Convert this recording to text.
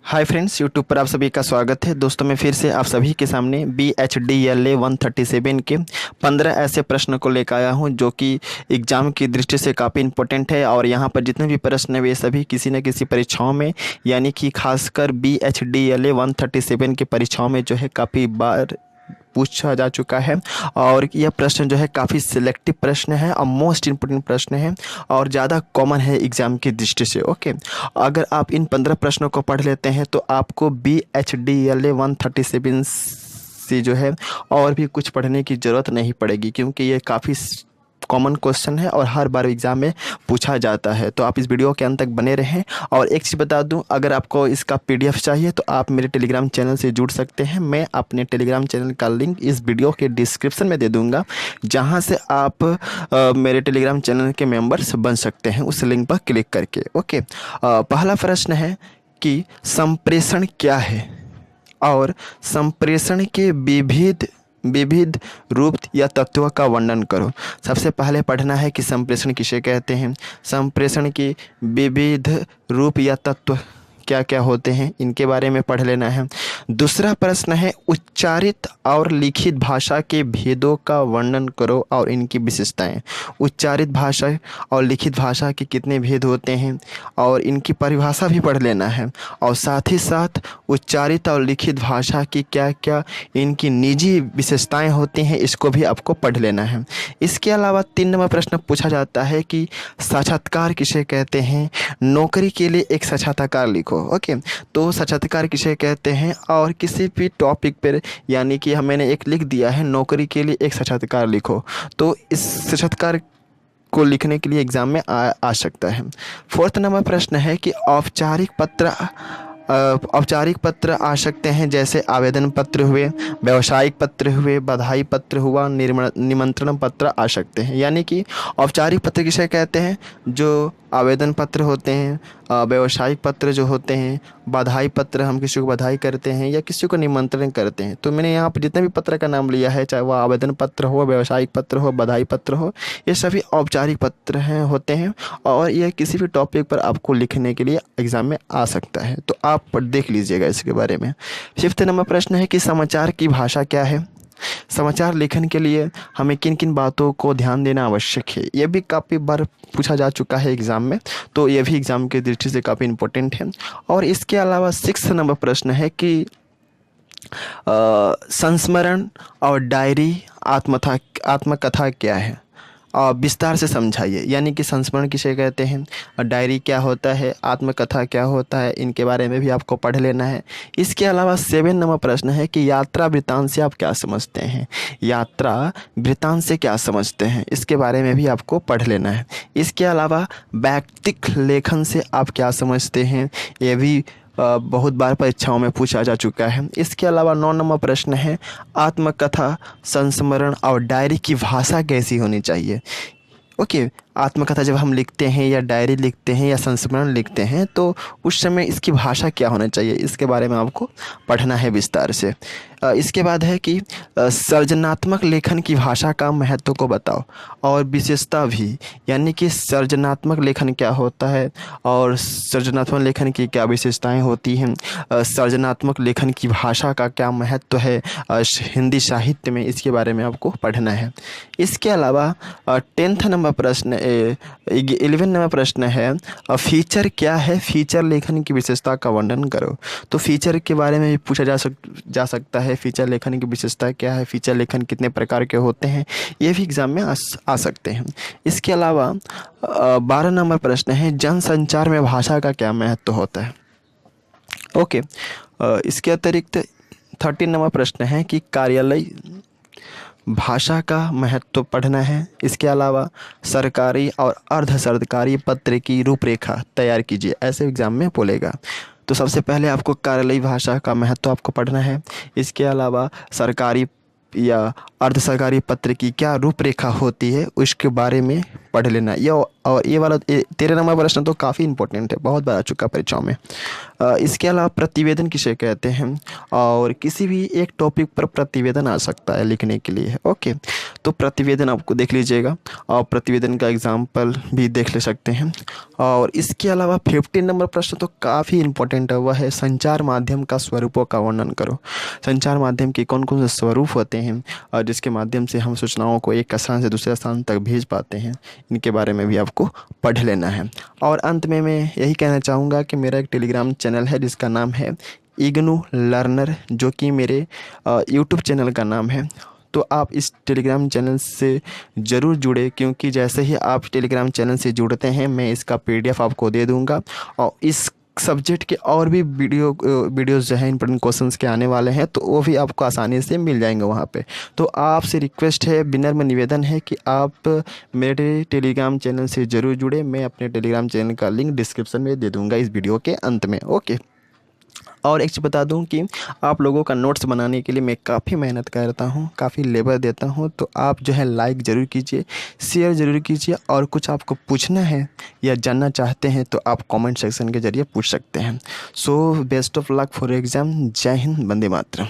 Hi friends, YouTube पर आप सभी का स्वागत है। दोस्तों मैं फिर से आप सभी के सामने BHDLA 137 के 15 ऐसे प्रश्न को लेकर आया हूं जो कि एग्ज़ाम की दृष्टि से काफ़ी इंपॉर्टेंट है। और यहां पर जितने भी प्रश्न हैं वे सभी किसी न किसी परीक्षाओं में, यानी कि खासकर BHDLA 137 की परीक्षाओं में जो है काफ़ी बार पूछा जा चुका है। और यह प्रश्न जो है काफ़ी सिलेक्टिव प्रश्न है और मोस्ट इम्पोर्टेंट प्रश्न है और ज़्यादा कॉमन है एग्ज़ाम की दृष्टि से। ओके, अगर आप इन 15 प्रश्नों को पढ़ लेते हैं तो आपको BHDLA 137 से जो है और भी कुछ पढ़ने की ज़रूरत नहीं पड़ेगी, क्योंकि ये काफ़ी कॉमन क्वेश्चन है और हर बार एग्ज़ाम में पूछा जाता है। तो आप इस वीडियो के अंत तक बने रहें। और एक चीज़ बता दूं, अगर आपको इसका PDF चाहिए तो आप मेरे टेलीग्राम चैनल से जुड़ सकते हैं। मैं अपने टेलीग्राम चैनल का लिंक इस वीडियो के डिस्क्रिप्शन में दे दूंगा, जहां से आप मेरे टेलीग्राम चैनल के मेंबर्स बन सकते हैं उस लिंक पर क्लिक करके। ओके, पहला प्रश्न है कि संप्रेषण क्या है और संप्रेषण के विविध रूप या तत्वों का वर्णन करो। सबसे पहले पढ़ना है कि संप्रेषण किसे कहते हैं, संप्रेषण के विविध रूप या तत्व क्या क्या होते हैं, इनके बारे में पढ़ लेना है। दूसरा प्रश्न है उच्चारित और लिखित भाषा के भेदों का वर्णन करो और इनकी विशेषताएं। उच्चारित भाषा और लिखित भाषा के कितने भेद होते हैं और इनकी परिभाषा भी पढ़ लेना है। और साथ ही साथ उच्चारित और लिखित भाषा की क्या क्या इनकी निजी विशेषताएं होती हैं, इसको भी आपको पढ़ लेना है। इसके अलावा 3 नंबर प्रश्न पूछा जाता है कि साक्षात्कार किसे कहते हैं, नौकरी के लिए एक साक्षात्कार लिखो। ओके, तो साक्षात्कार किसे कहते हैं और किसी भी टॉपिक पर, यानी कि मैंने एक लिख दिया है नौकरी के लिए एक साक्षात्कार लिखो, तो इस साक्षात्कार को लिखने के लिए एग्जाम में आ सकता है। 4th नंबर प्रश्न है कि औपचारिक पत्र आ सकते हैं, जैसे आवेदन पत्र हुए, व्यावसायिक पत्र हुए, बधाई पत्र हुआ, निमंत्रण पत्र आ सकते हैं। यानी कि औपचारिक पत्र किसे कहते हैं, जो आवेदन पत्र होते हैं, व्यावसायिक पत्र जो होते हैं, बधाई पत्र हम किसी को बधाई करते हैं या किसी को निमंत्रण करते हैं। तो मैंने यहाँ पर जितने भी पत्र का नाम लिया है, चाहे वह आवेदन पत्र हो, व्यावसायिक पत्र हो, बधाई पत्र हो, ये सभी औपचारिक पत्र हैं होते हैं और यह किसी भी टॉपिक पर आपको लिखने के लिए एग्ज़ाम में आ सकता है। तो आप देख लीजिएगा इसके बारे में। 5th नंबर प्रश्न है कि समाचार की भाषा क्या है। समाचार लेखन के लिए हमें किन किन बातों को ध्यान देना आवश्यक है, यह भी काफ़ी बार पूछा जा चुका है एग्ज़ाम में, तो यह भी एग्ज़ाम की दृष्टि से काफ़ी इम्पोर्टेंट है। और इसके अलावा 6th नंबर प्रश्न है कि संस्मरण और डायरी आत्मकथा क्या है, विस्तार से समझाइए। यानी कि संस्मरण किसे कहते हैं और डायरी क्या होता है, आत्मकथा क्या होता है, इनके बारे में भी आपको पढ़ लेना है। इसके अलावा 7 नंबर प्रश्न है कि यात्रा वृत्तांत से आप क्या समझते हैं, यात्रा वृत्तांत से क्या समझते हैं, इसके बारे में भी आपको पढ़ लेना है। इसके अलावा व्यक्तिक लेखन से आप क्या समझते हैं, ये भी बहुत बार परीक्षाओं में पूछा जा चुका है। इसके अलावा 9 नंबर प्रश्न है आत्मकथा, संस्मरण और डायरी की भाषा कैसी होनी चाहिए। ओके, आत्मकथा जब हम लिखते हैं या डायरी लिखते हैं या संस्मरण लिखते हैं तो उस समय इसकी भाषा क्या होना चाहिए, इसके बारे में आपको पढ़ना है विस्तार से। इसके बाद है कि सृजनात्मक लेखन की भाषा का महत्व को बताओ और विशेषता भी, यानी कि सृजनात्मक लेखन क्या होता है और सृजनात्मक लेखन की क्या विशेषताएं होती हैं, सृजनात्मक लेखन की भाषा का क्या महत्व है हिंदी साहित्य में, इसके बारे में आपको पढ़ना है। इसके अलावा 10th नंबर प्रश्न 11 नंबर प्रश्न है फीचर क्या है, फीचर लेखन की विशेषता का वर्णन करो। तो फीचर के बारे में भी पूछा जा सकता है, फीचर लेखन की विशेषता क्या है, फीचर लेखन कितने प्रकार के होते हैं, ये भी एग्जाम में आ सकते हैं। इसके अलावा 12 नंबर प्रश्न है जनसंचार में भाषा का क्या महत्व होता है। ओके, इसके अतिरिक्त 13 नंबर प्रश्न है कि कार्यालय भाषा का महत्व पढ़ना है। इसके अलावा सरकारी और अर्ध सरकारी पत्र की रूपरेखा तैयार कीजिए, ऐसे एग्जाम में बोलेगा। तो सबसे पहले आपको कार्यालयी भाषा का महत्व आपको पढ़ना है। इसके अलावा सरकारी या अर्ध सरकारी पत्र की क्या रूपरेखा होती है उसके बारे में पढ़ लेना। ये और ये वाला 13 नंबर प्रश्न तो काफ़ी इंपॉर्टेंट है, बहुत बार आ चुका परीक्षाओं में। इसके अलावा प्रतिवेदन किसे कहते हैं, और किसी भी एक टॉपिक पर प्रतिवेदन आ सकता है लिखने के लिए। ओके, तो प्रतिवेदन आपको देख लीजिएगा और प्रतिवेदन का एग्जाम्पल भी देख ले सकते हैं। और इसके अलावा 15 नंबर प्रश्न तो काफ़ी इंपॉर्टेंट है, वह है संचार माध्यम का स्वरूपों का वर्णन करो। संचार माध्यम के कौन कौन से स्वरूप होते हैं और जिसके माध्यम से हम सूचनाओं को एक स्थान से दूसरे स्थान तक भेज पाते हैं, इनके बारे में भी आपको पढ़ लेना है। और अंत में मैं यही कहना चाहूँगा कि मेरा एक टेलीग्राम चैनल है जिसका नाम है इग्नू लर्नर, जो कि मेरे यूट्यूब चैनल का नाम है। तो आप इस टेलीग्राम चैनल से ज़रूर जुड़े, क्योंकि जैसे ही आप टेलीग्राम चैनल से जुड़ते हैं मैं इसका PDF आपको दे दूँगा, और इस सब्जेक्ट के और भी वीडियोज़ जो है इंपॉर्टेंट क्वेश्चंस के आने वाले हैं, तो वो भी आपको आसानी से मिल जाएंगे वहाँ पे। तो आपसे रिक्वेस्ट है, विनम्र निवेदन है कि आप मेरे टेलीग्राम चैनल से ज़रूर जुड़े। मैं अपने टेलीग्राम चैनल का लिंक डिस्क्रिप्शन में दे दूँगा इस वीडियो के अंत में। ओके, और एक चीज़ बता दूं कि आप लोगों का नोट्स बनाने के लिए मैं काफ़ी मेहनत करता हूं, काफ़ी लेबर देता हूं। तो आप जो है लाइक ज़रूर कीजिए, शेयर ज़रूर कीजिए, और कुछ आपको पूछना है या जानना चाहते हैं तो आप कमेंट सेक्शन के ज़रिए पूछ सकते हैं। So best of luck for exam. जय हिंद, वंदे मातरम।